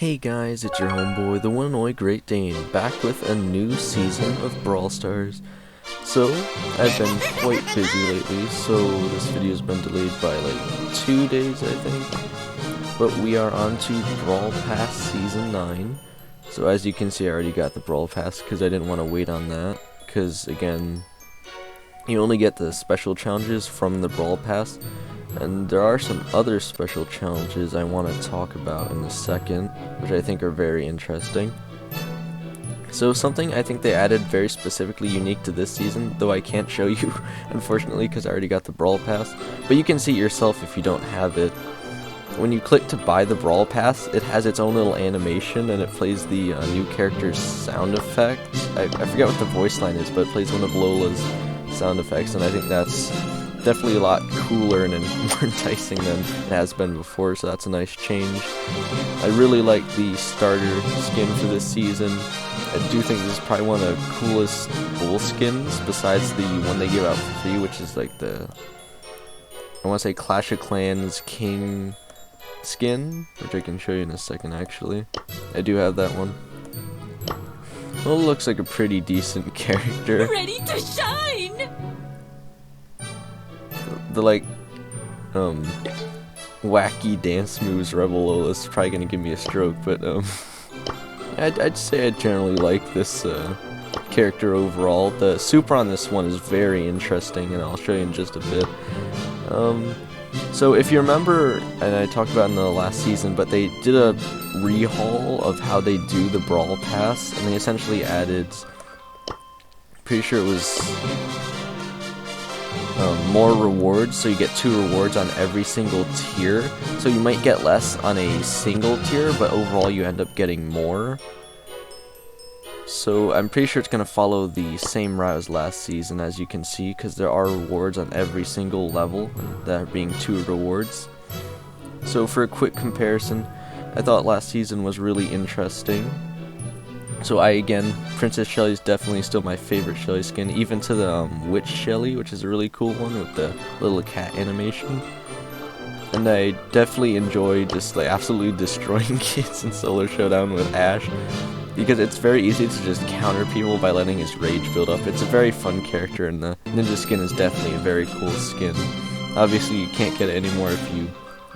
Hey guys, it's your homeboy, the one and only Great Dane, back with a new season of Brawl Stars. So, I've been quite busy lately, so this video's been delayed by like 2 days, I think. But we are on to Brawl Pass Season 9. So as you can see, I already got the Brawl Pass because I didn't want to wait on that. Because, again, you only get the special challenges from the Brawl Pass. And there are some other special challenges I want to talk about in a second, which I think are very interesting. So something I think they added very specifically unique to this season, though I can't show you, unfortunately, because I already got the Brawl Pass. But you can see it yourself if you don't have it. When you click to buy the Brawl Pass, it has its own little animation, and it plays the new character's sound effects. I forget what the voice line is, but it plays one of Lola's sound effects, and I think that's definitely a lot cooler and more enticing than it has been before, so that's a nice change. I really like the starter skin for this season. I do think this is probably one of the coolest bull skins, besides the one they give out for free, which is like the, I want to say Clash of Clans King skin, which I can show you in a second actually. I do have that one. Well, it looks like a pretty decent character. Ready to shine! The like wacky dance moves Rebel Lola's probably gonna give me a stroke, but I'd say I generally like this character overall. The super on this one is very interesting, and I'll show you in just a bit. So if you remember, and I talked about it in the last season, but they did a rehaul of how they do the Brawl Pass, and they essentially added, pretty sure it was more rewards, so you get 2 rewards on every single tier. So you might get less on a single tier, but overall you end up getting more. So I'm pretty sure it's going to follow the same route as last season, as you can see, because there are rewards on every single level, that being 2 rewards. So for a quick comparison, I thought last season was really interesting. So Princess Shelly is definitely still my favorite Shelly skin, even to the Witch Shelly, which is a really cool one with the little cat animation. And I definitely enjoy just like absolutely destroying kids in Solo Showdown with Ash, because it's very easy to just counter people by letting his rage build up. It's a very fun character, and the ninja skin is definitely a very cool skin. Obviously you can't get it anymore if you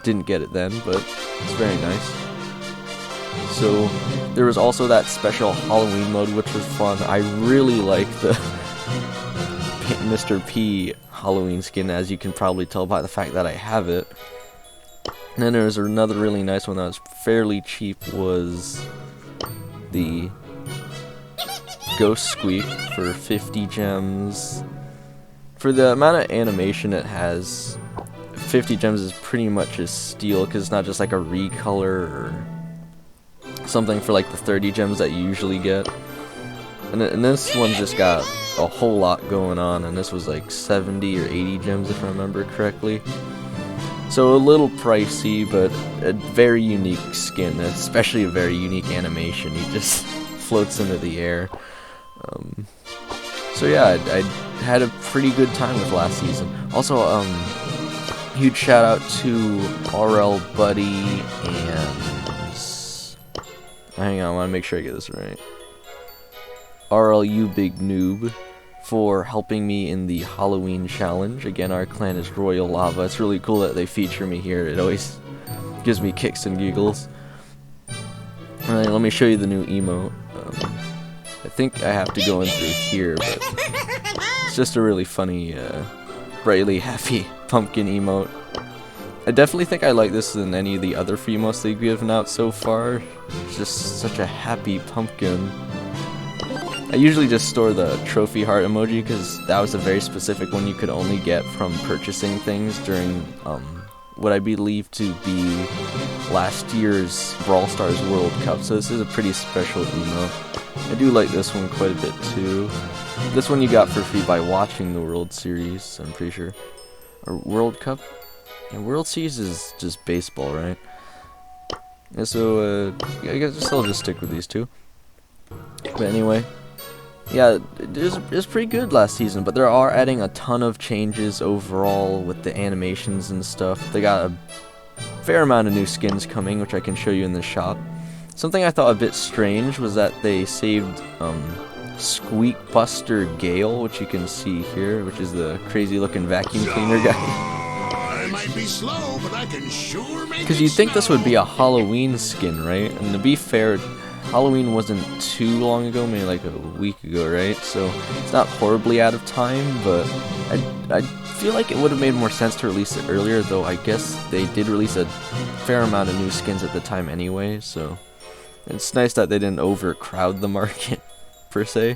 didn't get it then, but it's very nice. So there was also that special Halloween mode, which was fun. I really like the Mr. P Halloween skin, as you can probably tell by the fact that I have it. And then there was another really nice one that was fairly cheap, was the Ghost Squeak for 50 gems. For the amount of animation it has, 50 gems is pretty much a steal, because it's not just like a recolor or something for like the 30 gems that you usually get. And this one just got a whole lot going on, and this was like 70 or 80 gems if I remember correctly. So a little pricey, but a very unique skin, especially a very unique animation. He just floats into the air. So yeah, I had a pretty good time with last season. Also, huge shout out to RL Buddy and, hang on, I want to make sure I get this right, RLU Big Noob, for helping me in the Halloween challenge. Again, our clan is Royal Lava. It's really cool that they feature me here. It always gives me kicks and giggles. Alright, let me show you the new emote. I think I have to go in through here, but it's just a really funny, brightly happy pumpkin emote. I definitely think I like this than any of the other free emotes they've given out so far. It's just such a happy pumpkin. I usually just store the trophy heart emoji, because that was a very specific one you could only get from purchasing things during what I believe to be last year's Brawl Stars World Cup. So this is a pretty special emote. I do like this one quite a bit too. This one you got for free by watching the World Series, I'm pretty sure. Or World Cup? And World Series is just baseball, right? And so, I guess I'll just stick with these two. But anyway, yeah, it was pretty good last season, but they are adding a ton of changes overall with the animations and stuff. They got a fair amount of new skins coming, which I can show you in the shop. Something I thought a bit strange was that they saved Squeak Buster Gale, which you can see here, which is the crazy looking vacuum cleaner guy. I might be slow, but I can sure make it. Because you'd think this would be a Halloween skin, right? And to be fair, Halloween wasn't too long ago, maybe like a week ago, right? So it's not horribly out of time, but I feel like it would have made more sense to release it earlier, though I guess they did release a fair amount of new skins at the time anyway, so it's nice that they didn't overcrowd the market, per se.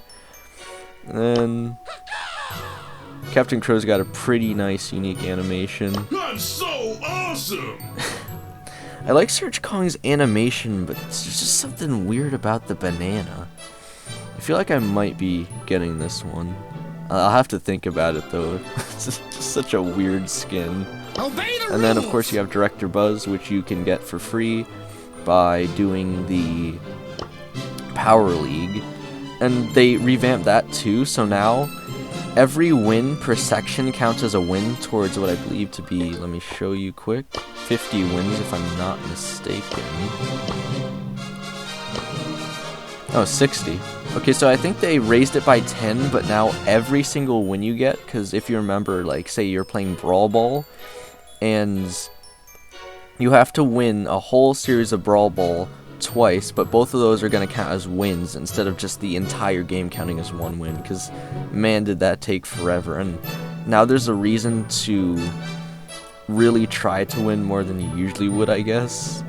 And then Captain Crow's got a pretty nice, unique animation. I'm so awesome! I like Surge Kong's animation, but there's just something weird about the banana. I feel like I might be getting this one. I'll have to think about it, though. It's just such a weird skin. And then, of course, you have Director Buzz, which you can get for free by doing the Power League. And they revamped that, too, so now every win per section counts as a win towards what I believe to be, let me show you quick, 50 wins if I'm not mistaken. Oh, 60. Okay, so I think they raised it by 10, but now every single win you get, because if you remember, like, say you're playing Brawl Ball, and you have to win a whole series of Brawl Ball twice, but both of those are going to count as wins instead of just the entire game counting as one win, because man did that take forever. And now there's a reason to really try to win more than you usually would, I guess.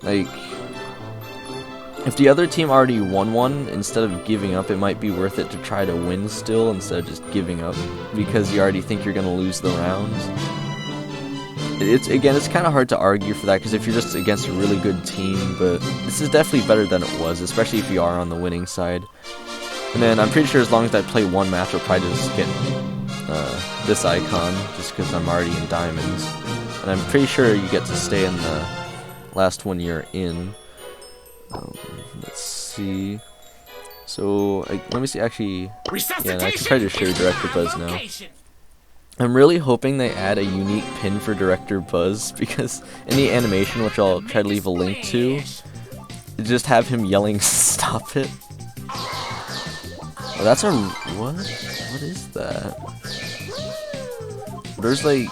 Like, if the other team already won one, instead of giving up, it might be worth it to try to win still instead of just giving up, because you already think you're going to lose the rounds. Again, it's kind of hard to argue for that, because if you're just against a really good team, but this is definitely better than it was, especially if you are on the winning side. And then I'm pretty sure as long as I play one match, I'll probably just get this icon, just because I'm already in Diamonds. And I'm pretty sure you get to stay in the last one you're in. Let's see. So, let me see, actually, yeah, I can try to show you Director Buzz now. I'm really hoping they add a unique pin for Director Buzz, because in the animation, which I'll try to leave a link to, just have him yelling, "Stop it!" Oh, that's a... what? What is that? There's, like,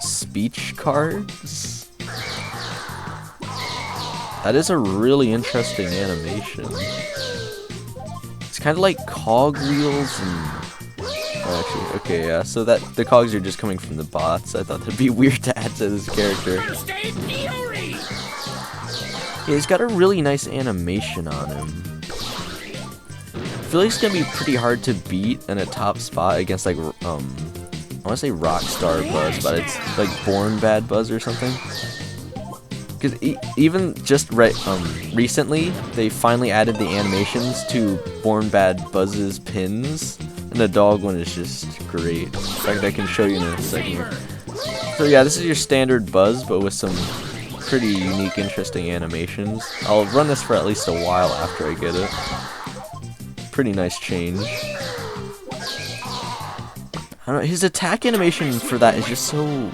speech cards? That is a really interesting animation. It's kind of like cogwheels and... oh, actually, okay, yeah, so that the cogs are just coming from the bots. I thought that'd be weird to add to this character. Yeah, he's got a really nice animation on him. I feel like it's gonna be pretty hard to beat in a top spot against, like, I want to say Rockstar Buzz, but it's like Born Bad Buzz or something. Because even just recently, they finally added the animations to Born Bad Buzz's pins. And the dog one is just great. In fact, I can show you in a second. So yeah, this is your standard Buzz, but with some pretty unique, interesting animations. I'll run this for at least a while after I get it. Pretty nice change. I don't know, his attack animation for that is just so,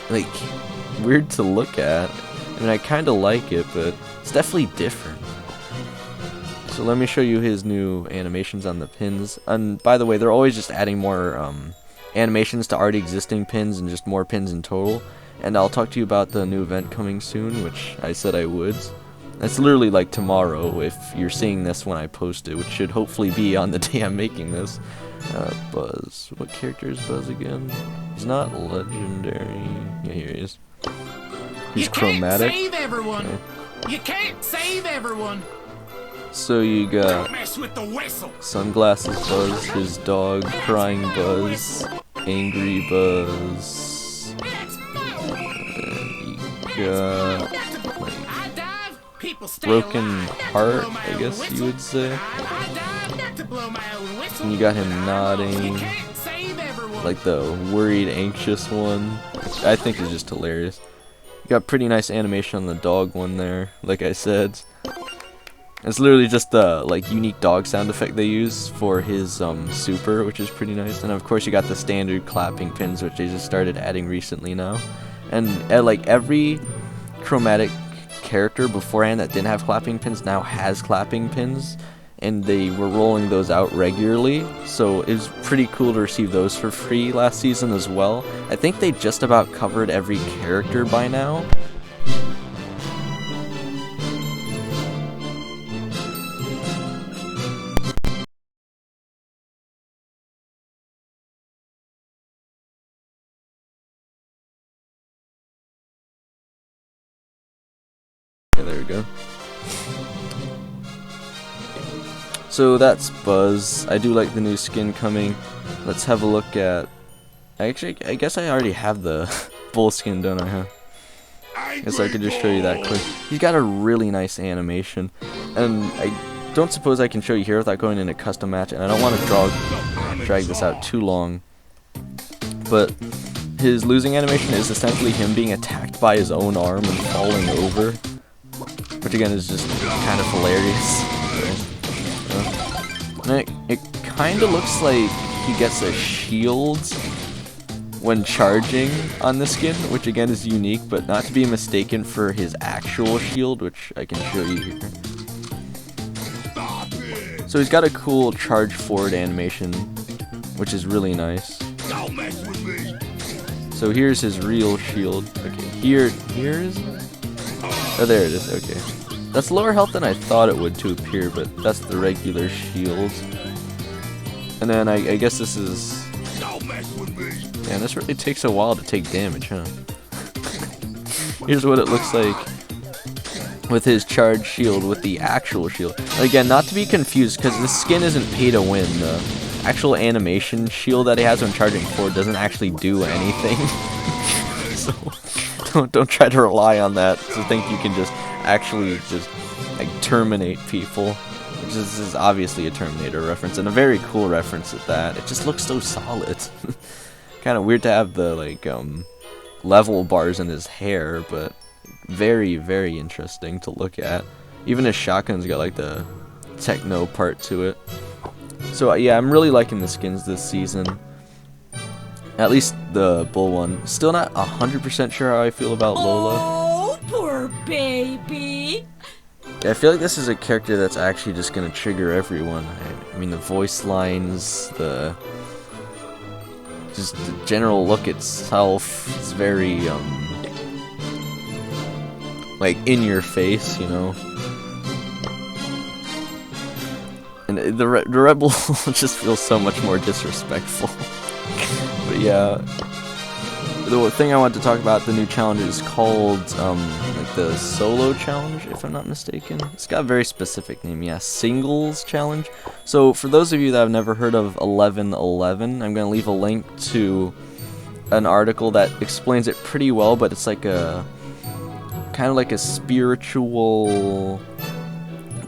like, weird to look at. I mean, I kind of like it, but it's definitely different. So let me show you his new animations on the pins. And by the way, they're always just adding more animations to already existing pins and just more pins in total. And I'll talk to you about the new event coming soon, which I said I would. It's literally like tomorrow if you're seeing this when I post it, which should hopefully be on the day I'm making this. Buzz. What character is Buzz again? He's not legendary. Yeah, here he is. He's chromatic. You can't save everyone. Okay. You can't save everyone. So you got Don't mess with the whistle. Sunglasses Buzz, his dog, Crying Buzz, Angry Buzz, and you got like Broken Heart, I guess you would say. And you got him nodding, like the worried, anxious one. I think is just hilarious. You got pretty nice animation on the dog one there, like I said. It's literally just the like unique dog sound effect they use for his super, which is pretty nice. And of course you got the standard clapping pins, which they just started adding recently now. And like every chromatic character beforehand that didn't have clapping pins now has clapping pins, and they were rolling those out regularly, so it was pretty cool to receive those for free last season as well. I think they just about covered every character by now. Okay, there we go. So that's Buzz. I do like the new skin coming. Let's have a look at... Actually, I guess I already have the bull skin, don't I, huh? I guess I could just show you that quick. He's got a really nice animation. And I don't suppose I can show you here without going in a custom match. And I don't want to drag this out too long. But his losing animation is essentially him being attacked by his own arm and falling over. Which again is just kind of hilarious. And it kind of looks like he gets a shield when charging on the skin, which again is unique, but not to be mistaken for his actual shield, which I can show you here. So he's got a cool charge forward animation, which is really nice. So here's his real shield. Okay, here is it? Oh, there it is. Okay. That's lower health than I thought it would to appear, but that's the regular shield. And then I guess this is... Man, this really takes a while to take damage, huh? Here's what it looks like with his charged shield with the actual shield. Again, not to be confused, because the skin isn't pay to win. The actual animation shield that he has when charging forward doesn't actually do anything. So don't try to rely on that to think you can just actually just like terminate people, which is obviously a Terminator reference, and a very cool reference at that. It just looks so solid. Kind of weird to have the like level bars in his hair, but very, very interesting to look at. Even his shotgun's got like the techno part to it. So yeah, I'm really liking the skins this season. At least the bull one. Still not 100% sure how I feel about Lola. Oh, poor baby. I feel like this is a character that's actually just gonna trigger everyone. I mean, the voice lines, just the general look itself is very like in your face, you know. And the Rebel just feels so much more disrespectful. But yeah, the thing I want to talk about, the new challenge is called like the solo challenge, if I'm not mistaken. It's got a very specific name, yeah, singles challenge. So for those of you that have never heard of 1111, I'm going to leave a link to an article that explains it pretty well, but it's like a kind of like a spiritual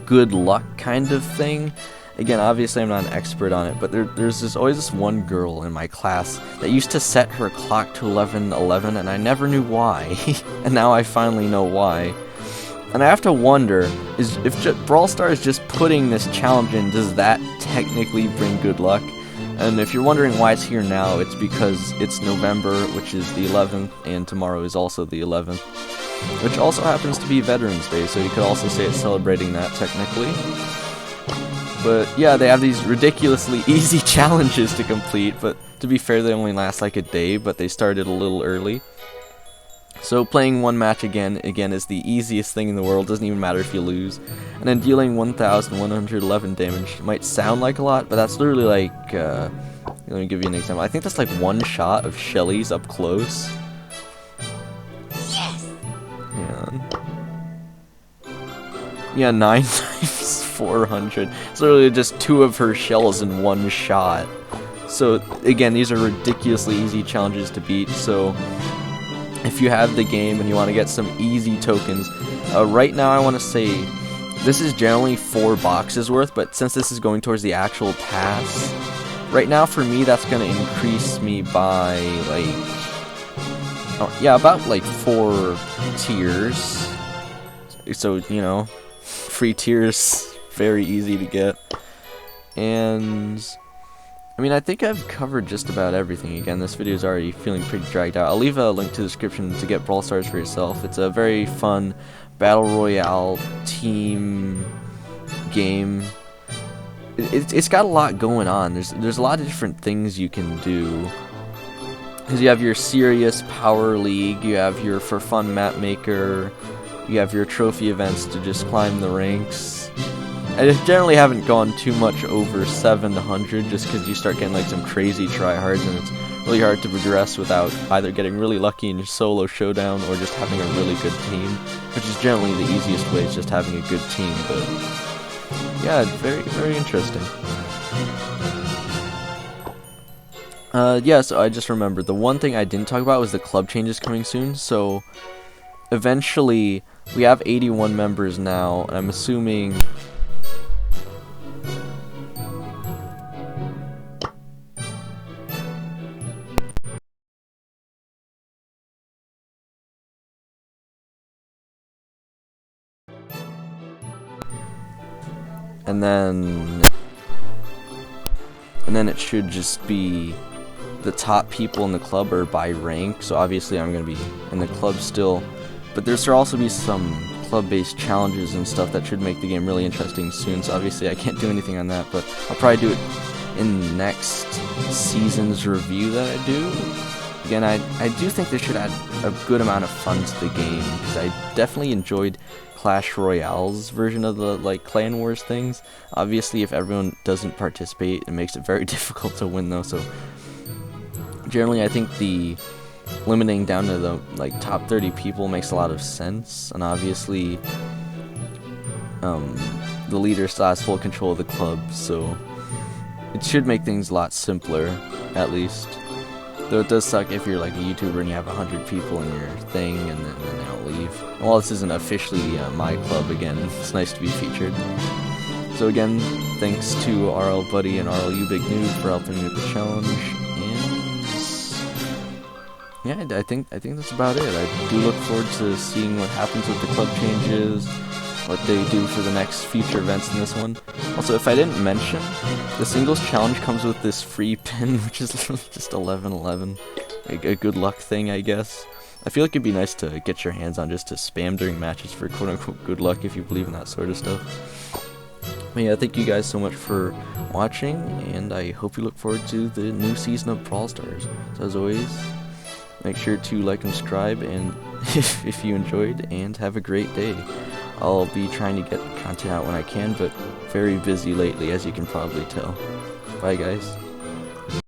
good luck kind of thing. Again, obviously I'm not an expert on it, but there's always this one girl in my class that used to set her clock to 11:11, and I never knew why. And now I finally know why. And I have to wonder, if Brawl Stars is just putting this challenge in, does that technically bring good luck? And if you're wondering why it's here now, it's because it's November, which is the 11th, and tomorrow is also the 11th. Which also happens to be Veterans Day, so you could also say it's celebrating that technically. But yeah, they have these ridiculously easy challenges to complete, but to be fair, they only last like a day, but they started a little early. So playing one match again is the easiest thing in the world, doesn't even matter if you lose. And then dealing 1,111 damage might sound like a lot, but that's literally like, let me give you an example. I think that's like one shot of Shelly's up close. Yeah, 9 times 400. It's literally just 2 of her shells in one shot. So again, these are ridiculously easy challenges to beat. So if you have the game and you want to get some easy tokens, right now I want to say this is generally 4 boxes worth, but since this is going towards the actual pass, right now for me that's going to increase me by like, oh, yeah, about like 4 tiers. So, you know, free tiers, very easy to get. And I mean, I think I've covered just about everything. Again, this video is already feeling pretty dragged out. I'll leave a link to the description to get Brawl Stars for yourself. It's a very fun battle royale team game. It's got a lot going on. There's a lot of different things you can do. Because you have your serious power league, you have your for fun map maker, you have your trophy events to just climb the ranks. I just generally haven't gone too much over 700 just because you start getting like some crazy tryhards and it's really hard to progress without either getting really lucky in your solo showdown or just having a really good team, which is generally the easiest way, is just having a good team. But yeah, very, very interesting. Yeah, so I just remembered, the one thing I didn't talk about was the club changes coming soon. So eventually, we have 81 members now, and I'm assuming... And then it should just be the top people in the club are by rank, so obviously I'm going to be in the club still. But there should also be some club-based challenges and stuff that should make the game really interesting soon, so obviously I can't do anything on that, but I'll probably do it in next season's review that I do. Again, I do think they should add a good amount of fun to the game, because I definitely enjoyed Clash Royale's version of the like Clan Wars things. Obviously, if everyone doesn't participate, it makes it very difficult to win though, so generally I think the limiting down to the like top 30 people makes a lot of sense, and obviously the leader still has full control of the club, so it should make things a lot simpler, at least. Though it does suck if you're like a YouTuber and you have 100 people in your thing and then they don't leave. While this isn't officially my club, again, it's nice to be featured. So again, thanks to RL Buddy and RLU Big Noob for helping me with the challenge. And yeah, I think that's about it. I do look forward to seeing what happens with the club changes, what they do for the next future events in this one. Also, if I didn't mention, the singles challenge comes with this free pin, which is just 1111. A good luck thing, I guess. I feel like it'd be nice to get your hands on just to spam during matches for quote-unquote good luck if you believe in that sort of stuff. But yeah, thank you guys so much for watching, and I hope you look forward to the new season of Brawl Stars. So as always, make sure to like and subscribe, and if you enjoyed, and have a great day. I'll be trying to get content out when I can, but very busy lately, as you can probably tell. Bye guys.